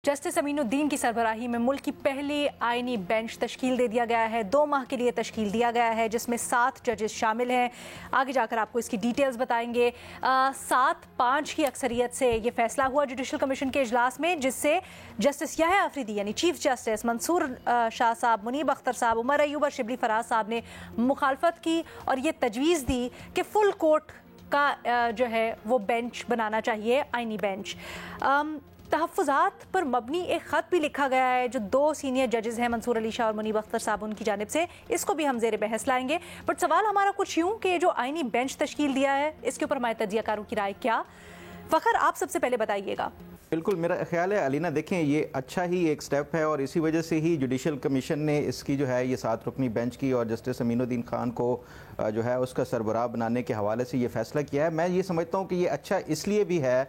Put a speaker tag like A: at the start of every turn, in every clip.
A: Justice امین-الدین کی سربراہی میں ملک کی پہلی آئینی بینچ تشکیل دے دیا گیا ہے. 2 ماہ کے لیے تشکیل دیا گیا ہے جس میں 7 ججز شامل ہیں. آگے جا کر آپ کو اس کی ڈیٹیلز بتائیں گے. 7-5 کی اکثریت سے یہ فیصلہ ہوا جوڈیشل کمیشن کے اجلاس میں, جس سے جسٹس یحییٰ آفریدی یعنی چیف جسٹس منصور شاہ صاحب, منیب اختر صاحب, عمر ایوب اور شبلی فراز صاحب نے مخالفت کی اور یہ تجویز دی کہ فل کورٹ کا جو ہے وہ بینچ بنانا چاہیے, آئینی بینچ. تحفظات پر مبنی ایک خط بھی لکھا گیا ہے جو 2 سینئر ججز ہیں, منصور علی شاہ اور منیب اختر صاحب, ان کی جانب سے. اس کو بھی ہم زیر بحث لائیں گے. بٹ سوال ہمارا کچھ یوں کہ جو آئینی بینچ تشکیل دیا ہے اس کے اوپر ہمارے تجزیہ کاروں کی رائے کیا؟ فخر, آپ سب سے پہلے بتائیے گا.
B: بالکل, میرا خیال ہے علینا دیکھیں یہ اچھا ہی ایک سٹیپ ہے اور اسی وجہ سے ہی جوڈیشل کمیشن نے اس کی جو ہے یہ 7 رکنی بینچ کی اور جسٹس امین-الدین خان کو جو ہے اس کا سربراہ بنانے کے حوالے سے یہ فیصلہ کیا ہے. میں یہ سمجھتا ہوں کہ یہ اچھا اس لیے بھی ہے,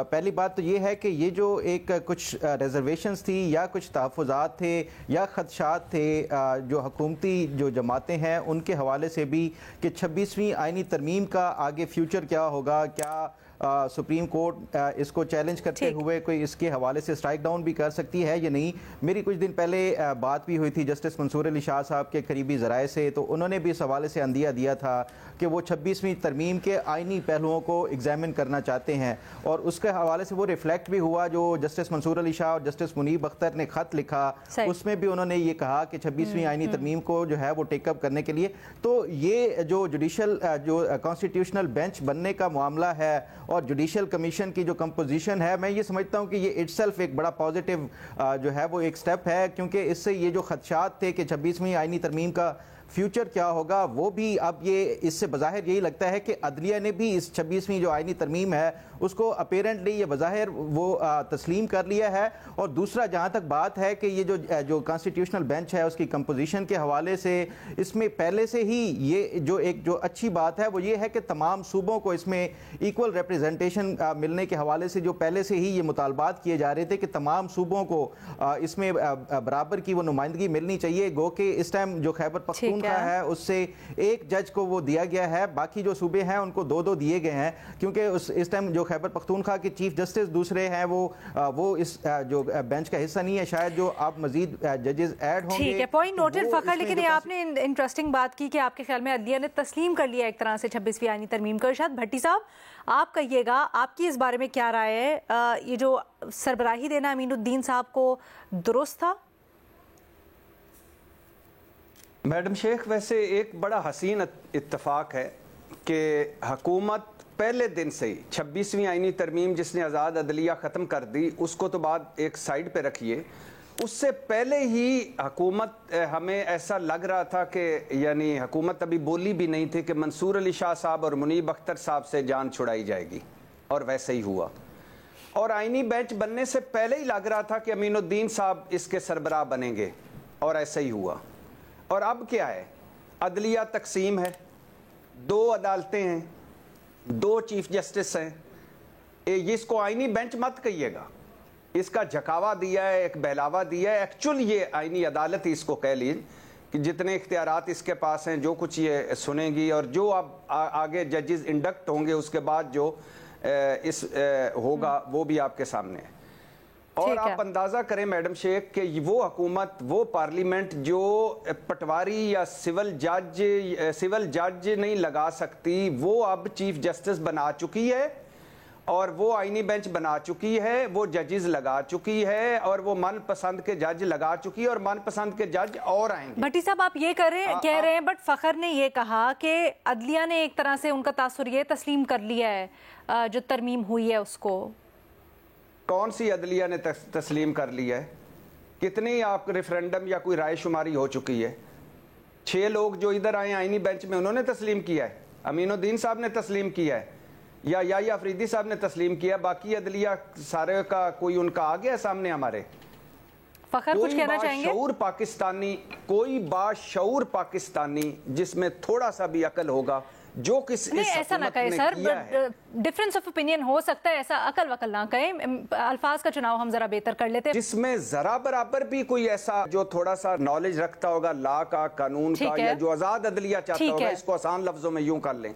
B: پہلی بات تو یہ ہے کہ یہ جو ایک کچھ ریزرویشنز تھی یا کچھ تحفظات تھے یا خدشات تھے جو حکومتی جو جماعتیں ہیں ان کے حوالے سے بھی کہ 26ویں آئینی ترمیم کا آگے فیوچر کیا ہوگا, کیا سپریم کورٹ اس کو چیلنج کرتے ہوئے کوئی اس کے حوالے سے اسٹرائک ڈاؤن بھی کر سکتی ہے یا نہیں. میری کچھ دن پہلے بات بھی ہوئی تھی جسٹس منصور علی شاہ صاحب کے قریبی ذرائع سے, تو انہوں نے بھی اس حوالے سے عندیہ دیا تھا کہ وہ 26ویں ترمیم کے آئینی پہلوؤں کو ایگزامن کرنا چاہتے ہیں, اور اس کے حوالے سے وہ ریفلیکٹ بھی ہوا جو جسٹس منصور علی شاہ اور جسٹس منیب اختر نے خط لکھا. اس میں بھی انہوں نے یہ کہا کہ 26ویں آئینی ترمیم کو جو ہے وہ ٹیک اپ کرنے کے لیے. تو یہ جو جوڈیشل جو کانسٹیٹیوشنل بینچ بننے کا معاملہ ہے اور جوڈیشل کمیشن کی جو کمپوزیشن ہے, میں یہ سمجھتا ہوں کہ یہ اٹ سیلف ایک بڑا پازیٹیو جو ہے وہ ایک سٹیپ ہے, کیونکہ اس سے یہ جو خدشات تھے کہ 26ویں آئینی ترمیم کا فیوچر کیا ہوگا وہ بھی اب یہ اس سے بظاہر یہی لگتا ہے کہ عدلیہ نے بھی اس 26ویں جو آئینی ترمیم ہے اس کو اپیرنٹلی یہ بظاہر وہ تسلیم کر لیا ہے. اور دوسرا جہاں تک بات ہے کہ یہ جو کانسٹیٹیوشنل بینچ ہے اس کی کمپوزیشن کے حوالے سے اس میں پہلے سے ہی یہ جو اچھی بات ہے وہ یہ ہے کہ تمام صوبوں کو اس میں ایکول ریپریزنٹیشن ملنے کے حوالے سے جو پہلے سے ہی یہ مطالبات کیے جا رہے تھے کہ تمام صوبوں کو اس میں برابر کی وہ نمائندگی ملنی چاہیے. گو کہ اس ٹائم جو خیبر پختونخوا ہے اس سے 1 جج کو وہ دیا گیا ہے, باقی جو صوبے ہیں ان کو 2 دیے گئے ہیں, کیونکہ اس ٹائم جو خیبر پختونخوا کے چیف جسٹس دوسرے ہیں وہ اس جو بینچ کا حصہ نہیں ہے. شاید جو آپ مزید ججز ایڈ ہوں گے.
A: ٹھیک ہے, پوائنٹ نوٹڈ فخر. لیکن آپ نے انٹرسٹنگ بات کی کہ آپ کے خیال میں عدلیہ نے تسلیم کر لیا ایک طرح سے 26ویں آئینی ترمیم کو. ارشاد بھٹی صاحب, آپ کہیے گا آپ کی اس بارے میں کیا رائے ہے؟ یہ جو سربراہی دینا امین-الدین صاحب کو درست تھا؟
C: میڈم شیخ, ویسے ایک بڑا حسین اتفاق ہے کہ حکومت پہلے دن سے ہی 26ویں آئینی ترمیم جس نے آزاد عدلیہ ختم کر دی اس کو تو بعد ایک سائیڈ پہ رکھیے, اس سے پہلے ہی حکومت ہمیں ایسا لگ رہا تھا کہ یعنی حکومت ابھی بولی بھی نہیں تھی کہ منصور علی شاہ صاحب اور منیب اختر صاحب سے جان چھڑائی جائے گی, اور ویسے ہی ہوا. اور آئینی بینچ بننے سے پہلے ہی لگ رہا تھا کہ امین-الدین صاحب اس کے سربراہ بنیں گے, اور ایسا ہی ہوا. اور اب کیا ہے, عدلیہ تقسیم ہے, 2 عدالتیں ہیں, 2 چیف جسٹس ہیں. اس کو آئینی بینچ مت کہیے گا, اس کا جھکاوا دیا ہے, ایک بہلاوا دیا ہے. ایکچول یہ آئینی عدالت ہی اس کو کہہ لیجیے کہ جتنے اختیارات اس کے پاس ہیں, جو کچھ یہ سنیں گی اور جو اب آگے ججز انڈکٹ ہوں گے اس کے بعد جو اس ہوگا وہ بھی آپ کے سامنے ہے. اور آپ اندازہ کریں میڈم شیخ کہ وہ حکومت, وہ پارلیمنٹ جو پٹواری یا سول جج نہیں لگا سکتی, وہ اب چیف جسٹس بنا چکی ہے اور وہ آئینی بینچ بنا چکی ہے, وہ ججز لگا چکی ہے اور وہ من پسند کے جج لگا چکی ہے, اور من پسند کے جج اور آئیں گے.
A: بھٹی صاحب آپ یہ کہہ رہے ہیں, بٹ فخر نے یہ کہا کہ عدلیہ نے ایک طرح سے ان کا تاثر یہ تسلیم کر لیا ہے جو ترمیم ہوئی ہے اس کو.
C: کون سی عدلیہ نے تسلیم کر لیا ہے؟ کتنی آپ ریفرینڈم یا کوئی رائے شماری ہو چکی ہے؟ 6 لوگ جو ادھر آئے آئینی بینچ میں انہوں نے تسلیم کیا ہے, امین-الدین صاحب نے تسلیم کیا ہے, یا یحییٰ آفریدی صاحب نے تسلیم کیا. باقی عدلیہ سارے کا کوئی ان کا آ گیا سامنے ہمارے.
A: فخر کچھ کہنا چاہیں گے؟
C: کوئی باشعور پاکستانی جس میں تھوڑا سا بھی عقل ہوگا جو کس
A: نہیں ایسا نہ کہے سر, ڈیفرنس آف اوپینین ہو سکتا ہے, ایسا عقل وقل نہ کہیں, الفاظ کا چناؤ ہم ذرا بہتر کر لیتے ہیں.
C: جس میں ذرا برابر بھی کوئی ایسا جو تھوڑا سا نالج رکھتا ہوگا لا کا, قانون کا, یا جو آزاد عدلیہ چاہتا ہوگا, اس کو آسان لفظوں میں یوں کر لیں,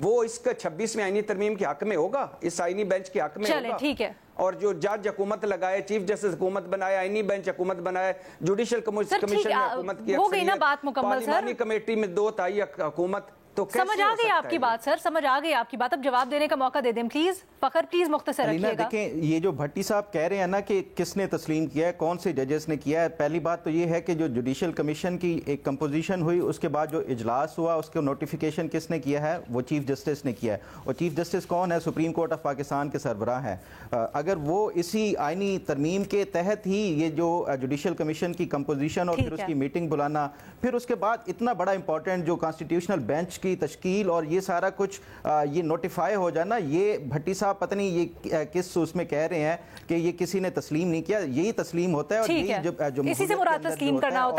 C: وہ اس کا 26ویں آئینی ترمیم کے حق میں ہوگا, اس آئینی بینچ کے حق میں ہوگا.
A: ٹھیک ہے.
C: اور جو جج حکومت لگائے, چیف جسٹس حکومت بنائے, آئینی بینچ حکومت بنائے, جوڈیشل کمیشن میں حکومت کی
A: ہو گئی نا بات مکمل سر.
C: پارلیمانی کمیٹی میں 2 تہائی حکومت. تو
A: سمجھ آ گئی آپ کی بات سر, سمجھ آ گئی آپ کی بات. اب جواب دینے کا موقع دے دیں پلیز. فخر پلیز مختصر رکھیے گا.
B: دیکھیں یہ جو بھٹی صاحب کہہ رہے ہیں نا کہ کس نے تسلیم کیا ہے, کون سے ججز نے کیا ہے, پہلی بات تو یہ ہے کہ جو جوڈیشل کمیشن کی ایک کمپوزیشن ہوئی, اس کے بعد جو اجلاس ہوا, اس کو نوٹیفیکیشن کس نے کیا ہے, وہ چیف جسٹس نے کیا ہے. اور چیف جسٹس کون ہے؟ سپریم کورٹ آف پاکستان کے سربراہ ہیں. اگر وہ اسی آئینی ترمیم کے تحت ہی یہ جو جوڈیشل کمیشن کی کمپوزیشن اور پھر اس کی میٹنگ بلانا, پھر اس کے بعد اتنا بڑا امپورٹنٹ جو کانسٹیٹیوشنل بینچ کی تشکیل اور یہ سارا کچھ یہ نوٹیفائی ہو جانا, یہ بھٹی صاحب پتہ نہیں یہ کس اس میں کہہ رہے ہیں کہ یہ کسی نے تسلیم نہیں کیا. یہی تسلیم ہوتا ہے, اور یہی
A: اسی سے مراد تسلیم کرنا ہوتا ہے.